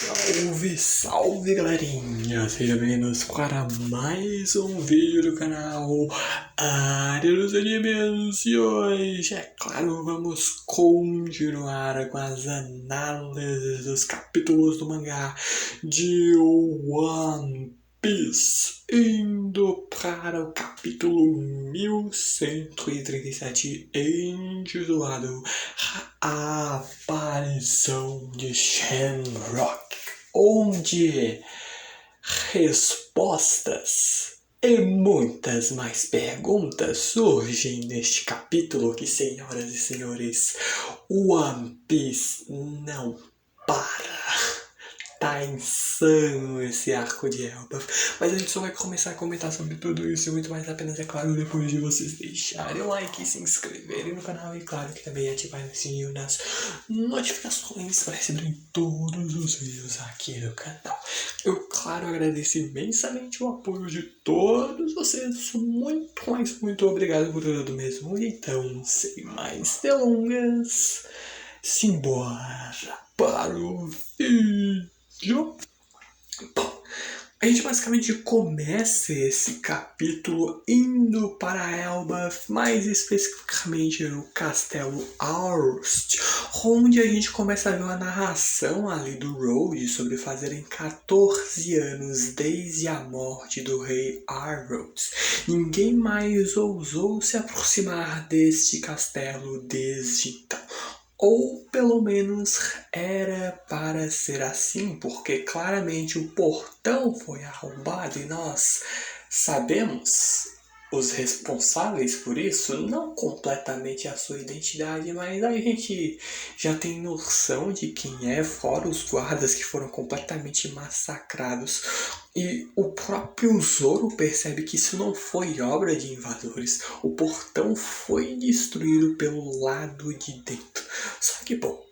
Salve, salve galerinha! Sejam bem-vindos para mais um vídeo do canal Área dos Animes. E hoje, é claro, vamos continuar com as análises dos capítulos do mangá de One Piece, indo para o capítulo 1137, intitulado A Aparição de Shenrock, onde respostas e muitas mais perguntas surgem neste capítulo que, senhoras e senhores, One Piece não para. Tá insano esse arco de Elbaf. Mas a gente só vai começar a comentar sobre tudo isso e muito mais apenas, é claro, depois de vocês deixarem o like, se inscreverem no canal e, claro, que também ativarem o sininho das notificações para receberem todos os vídeos aqui do canal. Eu, claro, agradeço imensamente o apoio de todos vocês. Muito, mas muito obrigado por tudo mesmo. Então, sem mais delongas, simbora para o vídeo. Bom, a gente basicamente começa esse capítulo indo para Elbaf, mais especificamente no Castelo Aurst, onde a gente começa a ver uma narração ali do Road sobre fazerem 14 anos desde a morte do rei Arrows. Ninguém mais ousou se aproximar deste castelo desde então. Ou pelo menos era para ser assim, porque claramente o portão foi arrombado e nós sabemos os responsáveis por isso, não completamente a sua identidade, mas a gente já tem noção de quem é, fora os guardas que foram completamente massacrados. E o próprio Zoro percebe que isso não foi obra de invasores. O portão foi destruído pelo lado de dentro. Só que, bom,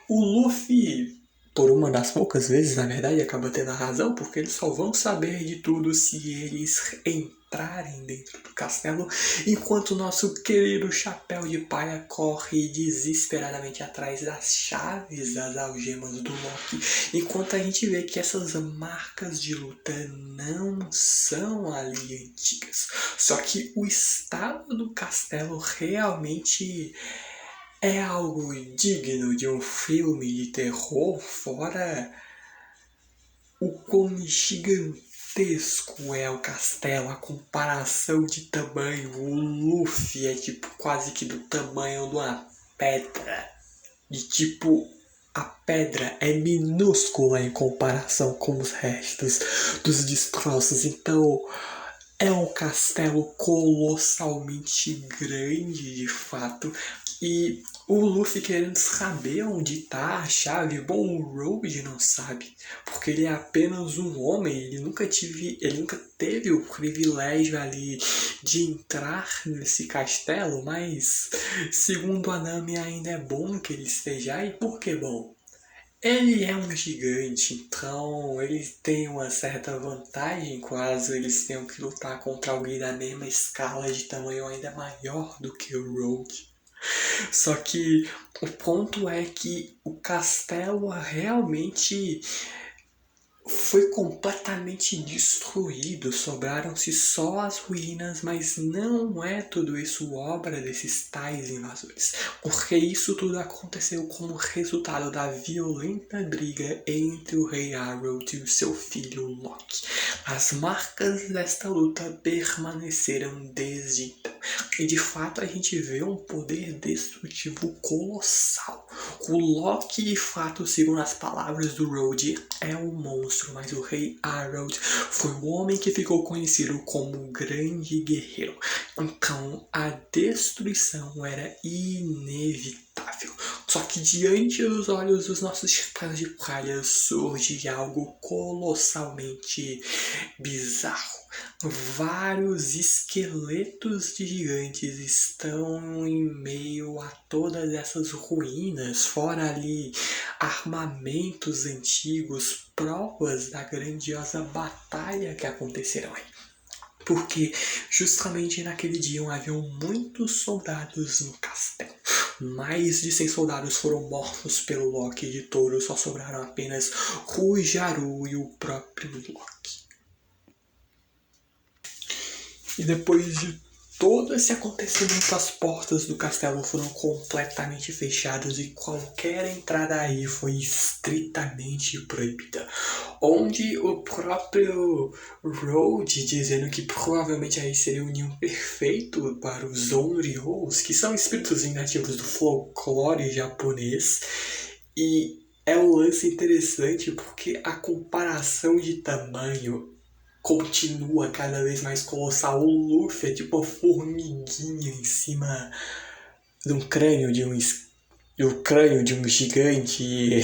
o Luffy, por uma das poucas vezes, na verdade, acaba tendo a razão, porque eles só vão saber de tudo se eles entrarem dentro do castelo, enquanto o nosso querido Chapéu de Palha corre desesperadamente atrás das chaves das algemas do Loki, enquanto a gente vê que essas marcas de luta não são ali antigas. Só que o estado do castelo realmente é algo digno de um filme de terror, fora o quão gigantesco é o castelo, a comparação de tamanho. O Luffy é tipo quase que do tamanho de uma pedra. E tipo, a pedra é minúscula em comparação com os restos dos destroços. Então, é um castelo colossalmente grande, de fato. E o Luffy querendo saber onde está a chave. Bom, o Road não sabe, porque ele é apenas um homem. Ele nunca teve o privilégio ali de entrar nesse castelo. Mas, segundo a Nami, ainda é bom que ele esteja aí. Por que bom? Ele é um gigante, então ele tem uma certa vantagem caso eles tenham que lutar contra alguém da mesma escala de tamanho ainda maior do que o Road. Só que o ponto é que o castelo realmente foi completamente destruído, sobraram-se só as ruínas, mas não é tudo isso obra desses tais invasores, porque isso tudo aconteceu como resultado da violenta briga entre o rei Arrow e o seu filho Loki. As marcas desta luta permaneceram desde então, e de fato a gente vê um poder destrutivo colossal. O Loki, de fato, segundo as palavras do Road, é um monstro, mas o rei Arrow foi o homem que ficou conhecido como um grande guerreiro. Então a destruição era inevitável. Só que diante dos olhos dos nossos chapéus de palha surge algo colossalmente bizarro. Vários esqueletos de gigantes estão em meio a todas essas ruínas, fora ali armamentos antigos, provas da grandiosa batalha que aconteceram aí. Porque justamente naquele dia haviam muitos soldados no castelo. mais de 100 soldados foram mortos pelo Loki de touro, só sobraram apenas Rujaru e o próprio Loki. E depois de todo esse acontecimento, as portas do castelo foram completamente fechadas e qualquer entrada aí foi estritamente proibida. Onde o próprio Road dizendo que provavelmente aí seria o ninho perfeito para os Onryos, que são espíritos nativos do folclore japonês. E é um lance interessante porque a comparação de tamanho continua cada vez mais colossal. O Luffy é tipo uma formiguinha em cima de um crânio de um gigante.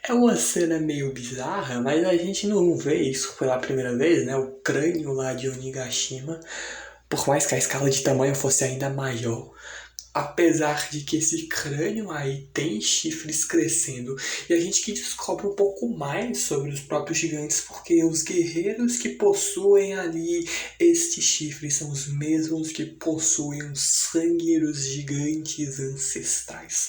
É uma cena meio bizarra, mas a gente não vê isso pela primeira vez, né? O crânio lá de Onigashima, por mais que a escala de tamanho fosse ainda maior, apesar de que esse crânio aí tem chifres crescendo, e a gente que descobre um pouco mais sobre os próprios gigantes, porque os guerreiros que possuem ali estes chifres são os mesmos que possuem o sangue dos gigantes ancestrais,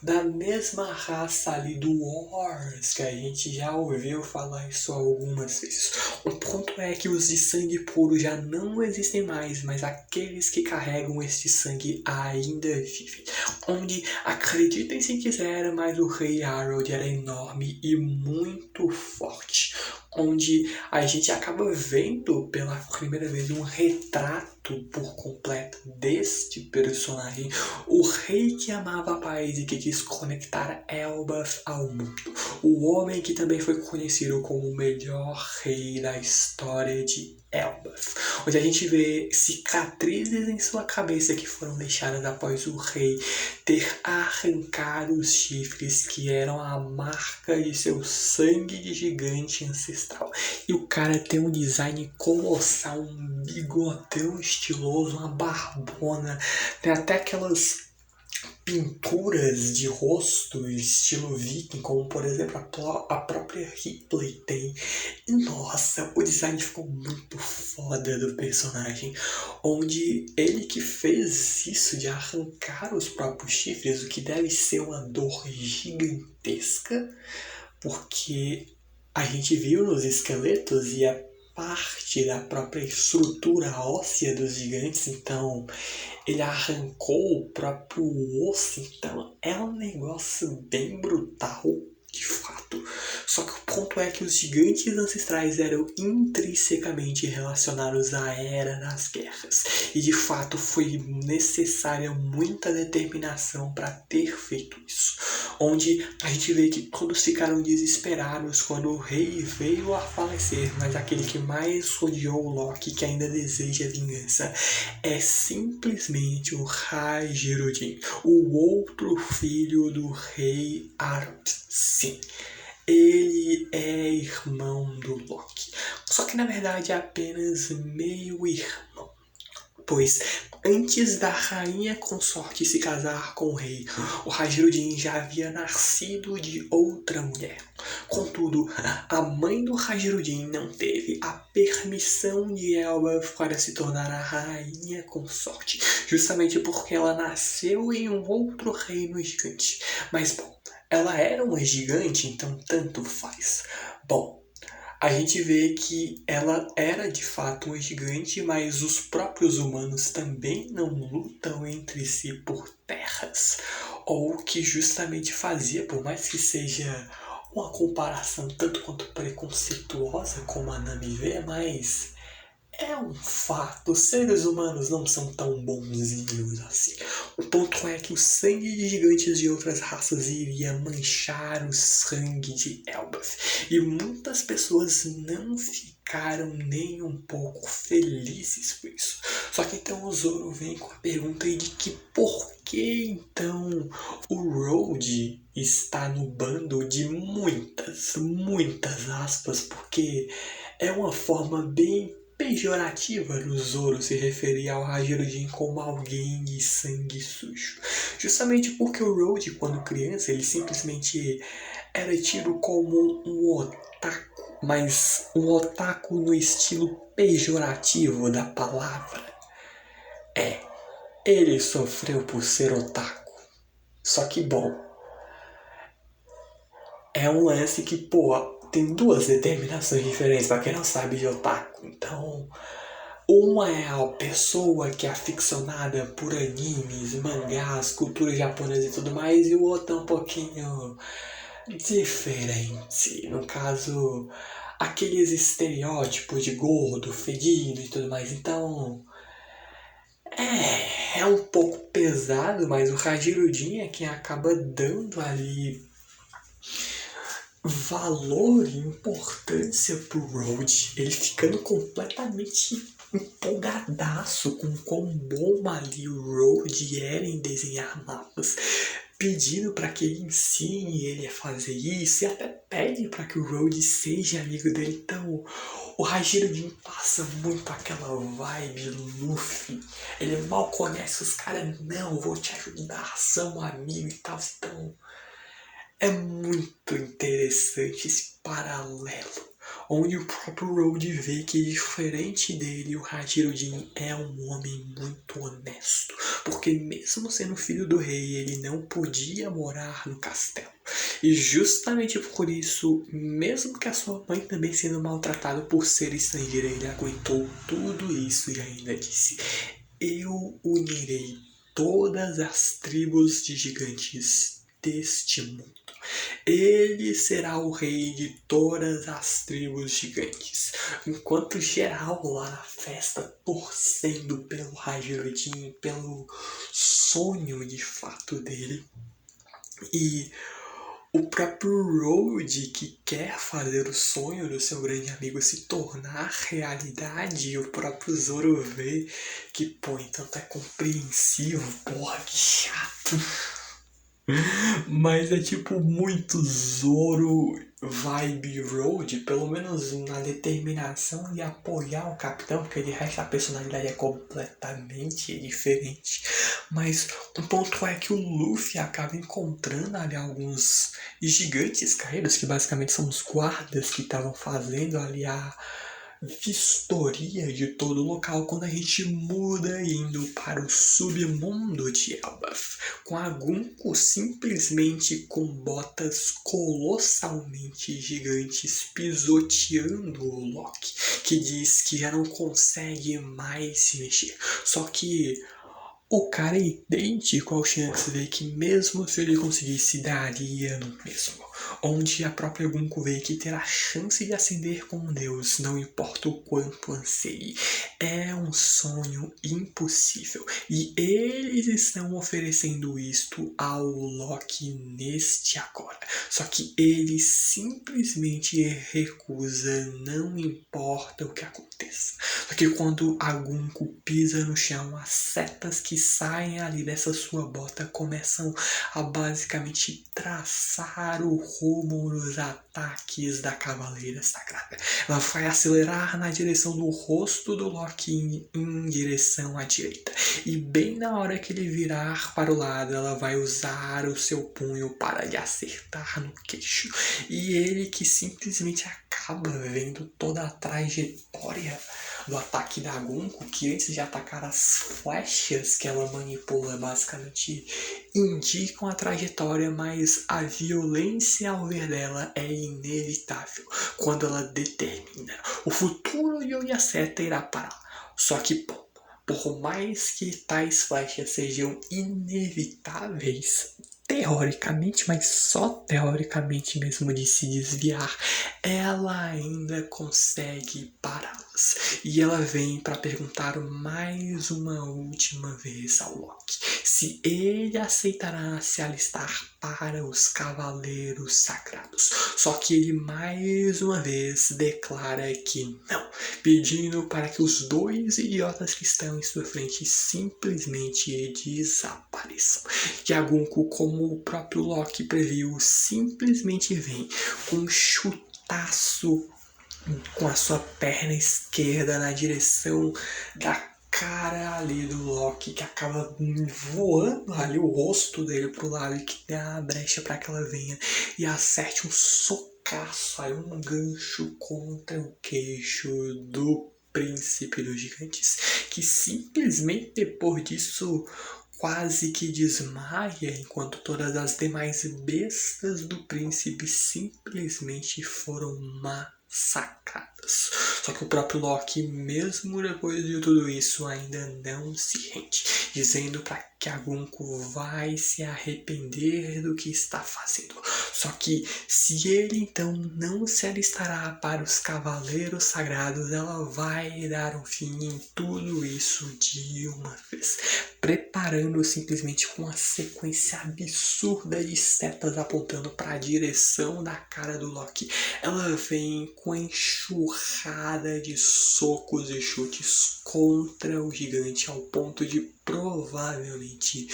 da mesma raça ali do Wars, que a gente já ouviu falar isso algumas vezes. O ponto é que os de sangue puro já não existem mais, mas aqueles que carregam este sangue ainda vivem. Onde, acreditem se quiser, mas o Rei Harold era enorme e muito forte. Onde a gente acaba vendo pela primeira vez um retrato por completo deste personagem, o rei que amava a paz e que quis conectar Elbaf ao mundo, o homem que também foi conhecido como o melhor rei da história de Elbaf, onde a gente vê cicatrizes em sua cabeça que foram deixadas após o rei ter arrancado os chifres que eram a marca de seu sangue de gigante ancestral. E o cara tem um design colossal, um bigodão estiloso, uma barbona, tem até aquelas pinturas de rosto estilo viking, como por exemplo a própria Ripley tem. E nossa, o design ficou muito foda do personagem, onde ele que fez isso de arrancar os próprios chifres, o que deve ser uma dor gigantesca, porque a gente viu nos esqueletos e é parte da própria estrutura óssea dos gigantes, então ele arrancou o próprio osso, então é um negócio bem brutal, de fato. Só que o ponto é que os gigantes ancestrais eram intrinsecamente relacionados à Era das Guerras. E de fato foi necessária muita determinação para ter feito isso. Onde a gente vê que todos ficaram desesperados quando o rei veio a falecer, mas aquele que mais odiou o Loki, que ainda deseja vingança, é simplesmente o Hajirudin, o outro filho do rei Harold. Sim, ele é irmão do Loki, só que na verdade é apenas meio irmão, pois antes da rainha consorte se casar com o rei, o Hajirudin já havia nascido de outra mulher. Contudo, a mãe do Hajirudin não teve a permissão de Elbaf para se tornar a rainha consorte, justamente porque ela nasceu em um outro reino gigante. Mas bom, ela era uma gigante, então tanto faz. Bom, a gente vê que ela era de fato uma gigante, mas os próprios humanos também não lutam entre si por terras. Ou o que justamente fazia, por mais que seja uma comparação tanto quanto preconceituosa como a Nami vê, mas é um fato, os seres humanos não são tão bonzinhos assim. O ponto é que o sangue de gigantes de outras raças iria manchar o sangue de Elbaf. E muitas pessoas não ficaram nem um pouco felizes por isso. Só que então o Zoro vem com a pergunta de que por que então o Road está no bando de muitas aspas, porque é uma forma bem pejorativa do Zoro se referir ao Hajirudin como alguém de sangue sujo. Justamente porque o Road, quando criança, ele simplesmente era tido como um otaku, mas um otaku no estilo pejorativo da palavra. ele sofreu por ser otaku. Só que, bom, é um lance que, pô, tem duas determinações diferentes pra quem não sabe de otaku. Então, uma é a pessoa que é aficionada por animes, mangás, cultura japonesa e tudo mais, e o outro é um pouquinho diferente. No caso, aqueles estereótipos de gordo, fedido e tudo mais. Então, é um pouco pesado, mas o Hajirudin é quem acaba dando ali valor e importância pro Road, ele ficando completamente empolgadaço com quão bom ali o Road era em desenhar mapas, pedindo para que ele ensine ele a fazer isso e até pede para que o Road seja amigo dele. Então o Hajirudin passa muito aquela vibe Luffy. Ele mal conhece os caras, não, vou te ajudar, somos amigos e tal. Então é muito interessante esse paralelo, onde o próprio Road vê que, diferente dele, o Hajirudin é um homem muito honesto, porque mesmo sendo filho do rei, ele não podia morar no castelo. E justamente por isso, mesmo que a sua mãe também sendo maltratada por ser estrangeira, ele aguentou tudo isso e ainda disse: eu unirei todas as tribos de gigantes deste mundo. Ele será o rei de todas as tribos gigantes. Enquanto geral lá na festa torcendo pelo Hajirudin, pelo sonho de fato dele. E o próprio Road, que quer fazer o sonho do seu grande amigo se tornar realidade, e o próprio Zoro vê que, pô, então tá compreensivo, porra, que chato. Mas é tipo muito Zoro vibe Road, pelo menos na determinação de apoiar o capitão, porque de resto a personalidade é completamente diferente. Mas o ponto é que o Luffy acaba encontrando ali alguns gigantes caídos, que basicamente são os guardas que estavam fazendo ali a vistoria de todo o local, quando a gente muda indo para o submundo de Elbaf, com a Gunko simplesmente com botas colossalmente gigantes pisoteando o Loki, que diz que já não consegue mais se mexer. Só que o cara é idêntico ao Shanks, que mesmo se ele conseguisse, daria no mesmo. Onde a própria Gunko vê que terá chance de ascender como Deus, não importa o quanto anseie. É um sonho impossível. E eles estão oferecendo isto ao Loki neste agora. Só que ele simplesmente recusa, não importa o que aconteça. Só que quando a Gunko pisa no chão, as setas que saem ali dessa sua bota começam a basicamente traçar o rumo dos ataques da Cavaleira Sagrada. Ela vai acelerar na direção do rosto do Loki em direção à direita. E bem na hora que ele virar para o lado, ela vai usar o seu punho para lhe acertar no queixo. E ele que simplesmente acaba vendo toda a trajetória do ataque da Gunko, que antes de atacar as flechas que ela manipula basicamente indicam a trajetória, mas a violência ao ver dela é inevitável quando ela determina o futuro de onde a seta irá parar. Só que, por mais que tais flechas sejam inevitáveis, teoricamente, mas só teoricamente mesmo de se desviar, ela ainda consegue pará-las. E ela vem para perguntar mais uma última vez ao Loki se ele aceitará se alistar para os Cavaleiros Sagrados. Só que ele mais uma vez declara que não, pedindo para que os dois idiotas que estão em sua frente simplesmente desapareçam. E a Gunko, como o próprio Loki previu, simplesmente vem com um chutaço com a sua perna esquerda na direção da cara ali do Loki, que acaba voando ali o rosto dele pro lado e que dá a brecha para que ela venha e acerte um socaço, aí um gancho contra o queixo do Príncipe dos Gigantes, que simplesmente depois disso quase que desmaia, enquanto todas as demais bestas do príncipe simplesmente foram massacradas. Só que o próprio Loki, mesmo depois de tudo isso, ainda não se rende, dizendo para que a Gunko vai se arrepender do que está fazendo. Só que se ele então não se alistará para os Cavaleiros Sagrados, ela vai dar um fim em tudo isso de uma vez, preparando simplesmente com uma sequência absurda de setas apontando para a direção da cara do Loki. Ela vem com a enxurrada de socos e chutes contra o gigante ao ponto de provavelmente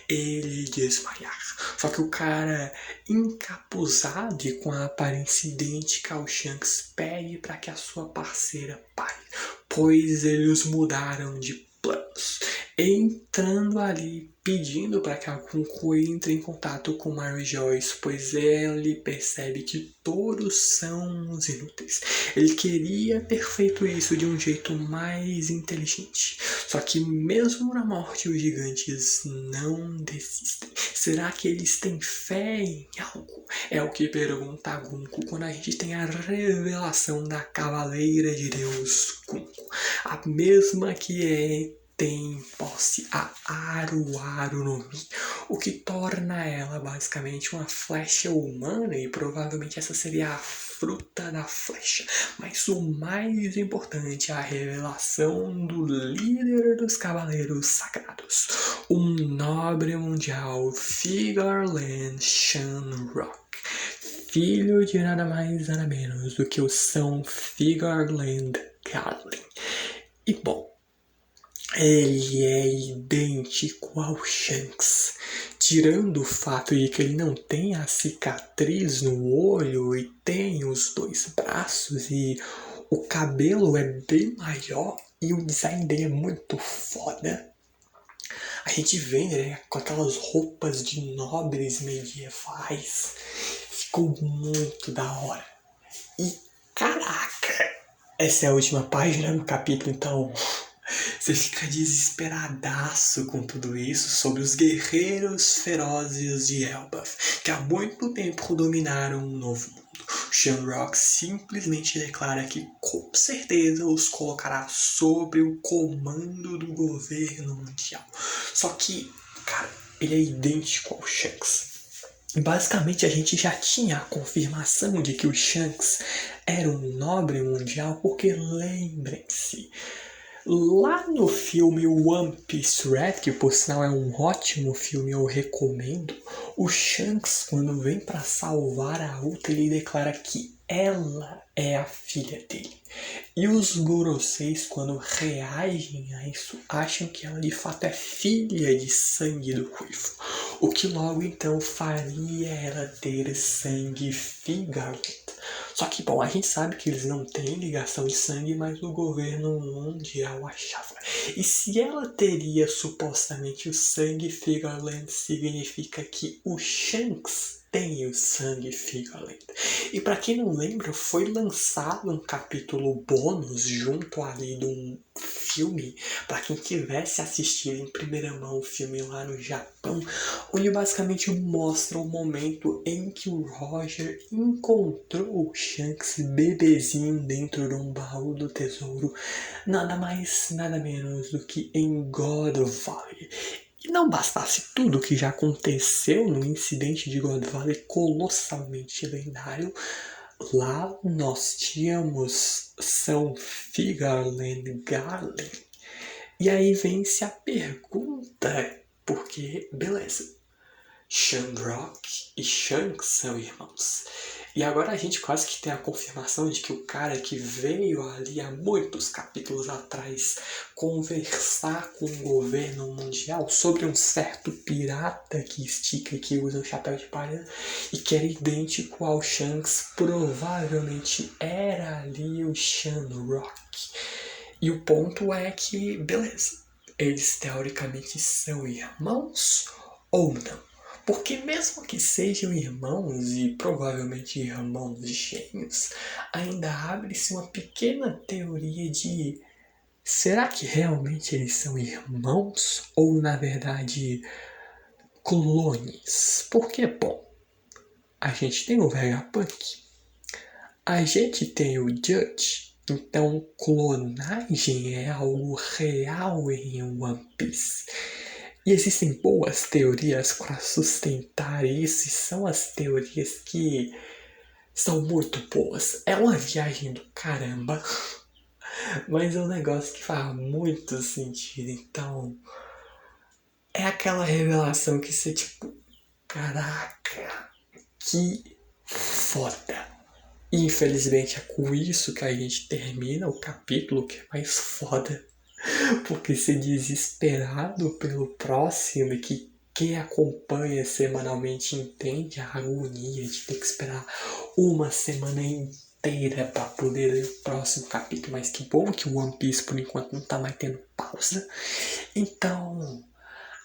ele desmaiar. Só que o cara, encapuzado e com a aparência idêntica ao Shanks, pede para que a sua parceira pare, pois eles mudaram de planos, entrando ali pedindo para que a Gunko entre em contato com Mary Joyce, pois ele percebe que todos são uns inúteis. Ele queria ter feito isso de um jeito mais inteligente. Só que mesmo na morte os gigantes não desistem. Será que eles têm fé em algo? É o que pergunta a Gunko quando a gente tem a revelação da Cavaleira de Deus Gunko, a mesma que tem posse a Aru no Mi, o que torna ela basicamente uma flecha humana, e provavelmente essa seria a fruta da flecha. Mas o mais importante é a revelação do líder dos Cavaleiros Sagrados, um nobre mundial, Figarland Shamrock, filho de nada mais nada menos do que o São Figarland Gatling. E bom, ele é idêntico ao Shanks, tirando o fato de que ele não tem a cicatriz no olho e tem os dois braços e o cabelo é bem maior e o design dele é muito foda. A gente vê, né, com aquelas roupas de nobres medievais, ficou muito da hora. E caraca, essa é a última página do capítulo, então você fica desesperadaço com tudo isso sobre os guerreiros ferozes de Elbaf, que há muito tempo dominaram o Novo Mundo. Shamrock simplesmente declara que com certeza os colocará sob o comando do governo mundial. Só que, cara, ele é idêntico ao Shanks. Basicamente a gente já tinha a confirmação de que o Shanks era um nobre mundial, porque lembrem-se, lá no filme One Piece Red, que por sinal é um ótimo filme, eu recomendo, o Shanks, quando vem para salvar a Uta, ele declara que ela é a filha dele. E os Goroseis, quando reagem a isso, acham que ela de fato é filha de sangue do Ruivo, o que logo então faria ela ter sangue Figarland. Só que, bom, a gente sabe que eles não têm ligação de sangue, mas o governo mundial achava. E se ela teria supostamente o sangue Figarland, significa que o Shanks tem o sangue Figarland. E para quem não lembra, foi lançado um capítulo bônus junto ali de um filme, para quem tivesse assistido em primeira mão o filme lá no Japão, onde basicamente mostra o momento em que o Roger encontrou o Shanks bebezinho dentro de um baú do tesouro, nada mais, nada menos do que em God Valley. E não bastasse tudo o que já aconteceu no incidente de God Valley colossalmente lendário, lá nós tínhamos São Figarland Gatling. E aí vem-se a pergunta, porque, beleza, Shamrock e Shanks são irmãos. E agora a gente quase que tem a confirmação de que o cara que veio ali há muitos capítulos atrás conversar com o governo mundial sobre um certo pirata que estica e que usa um chapéu de palha e que era idêntico ao Shanks, provavelmente era ali o Shamrock. E o ponto é que, beleza, eles teoricamente são irmãos ou não? Porque mesmo que sejam irmãos e provavelmente irmãos gêmeos, ainda abre-se uma pequena teoria de Será que realmente eles são irmãos ou, na verdade, clones? Porque, bom, a gente tem o Vegapunk, a gente tem o Judge, então clonagem é algo real em One Piece. E existem boas teorias para sustentar isso, e são as teorias que são muito boas. É uma viagem do caramba, mas é um negócio que faz muito sentido. Então, é aquela revelação que você, tipo, caraca, que foda. E infelizmente é com isso que a gente termina o capítulo, que é mais foda. Porque ser desesperado pelo próximo e que quem acompanha semanalmente entende a agonia de ter que esperar uma semana inteira para poder ler o próximo capítulo. Mas que bom que o One Piece por enquanto não tá mais tendo pausa. Então,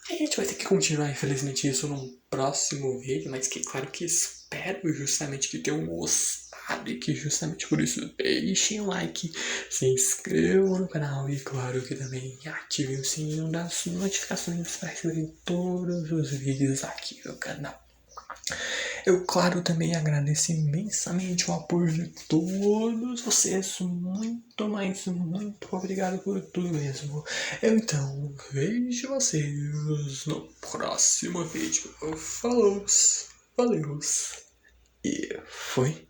a gente vai ter que continuar, infelizmente, isso num próximo vídeo, mas que claro que espero justamente que tenham gostado e que justamente por isso deixem o like, se inscrevam no canal e claro que também ativem o sininho das notificações para receberem todos os vídeos aqui no canal. Eu, claro, também agradeço imensamente o apoio de todos vocês. Muito, mas muito obrigado por tudo mesmo. Eu, então, vejo vocês no próximo vídeo. Falou, valeu e fui.